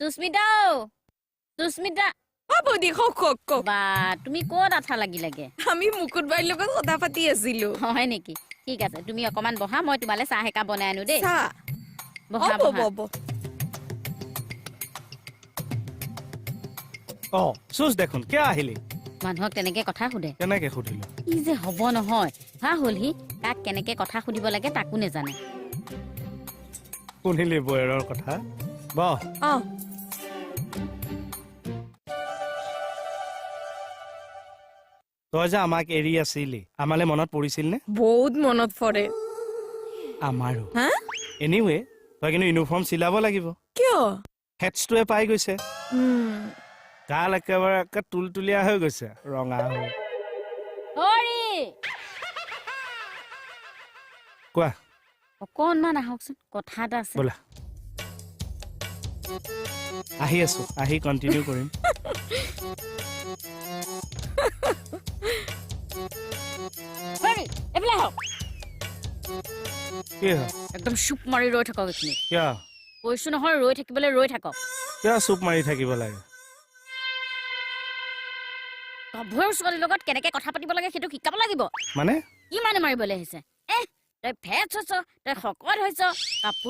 সুস্মিতা সুস্মিতা বৌদি কওক বা তুমি ক'ত আঠা লাগে আমি মুকুট বাৰীৰ লগত কথা পাতি আছিলো হয় নেকি ঠিক আছে তুমি অকমান বহা মই তোমালে চাহ একাপ বনাই আনো দেই চাহ বহা হ'ব বহা হ'ব চুজ দেখোন কিয় আহিলি মানুহক তেনেকে কথা সুধে কেনেকে সুধিলো ই যে হ'ব নহয় ভা হলহি তাক কেনেকে কথা সুধিব লাগে তাকো নেজানে শুনিলি বৈৰৰ কথা বহ তই যে আমাক এৰি আছিলি আমালে মনত পৰিছিল নে বহুত মনত পৰে আমাৰো হা এনিৱে তই কিন্তু ইউনিফৰ্ম চিলাব লাগিব কিয় হেডছটোৱে পাই গৈছে গাল একেবাৰে তুলতুলীয়া হৈ গৈছে ৰঙা হৈ হৰি কোৱা অকণমান আহকচোন কথা এটা আছে ব'লা আহি আছো আহি কণ্টিনিউ কৰিম হৰি এইফালে আহক কি হয় একদম চুপ মাৰি ৰৈ থাকক এইখিনি কিয় কৈছো নহয় ৰৈ থাকিবলৈ ৰৈ থাকক কিয় চুপ মাৰি থাকিব লাগে গাভৰু ছোৱালীৰ লগত কেনেকে কথা পাতিব লাগে সেইটো শিকাব লাগিব মানে কি মানে মাৰিবলৈ আহিছে তই ফেট হৈছ তই শকত হৈছ কাপোৰ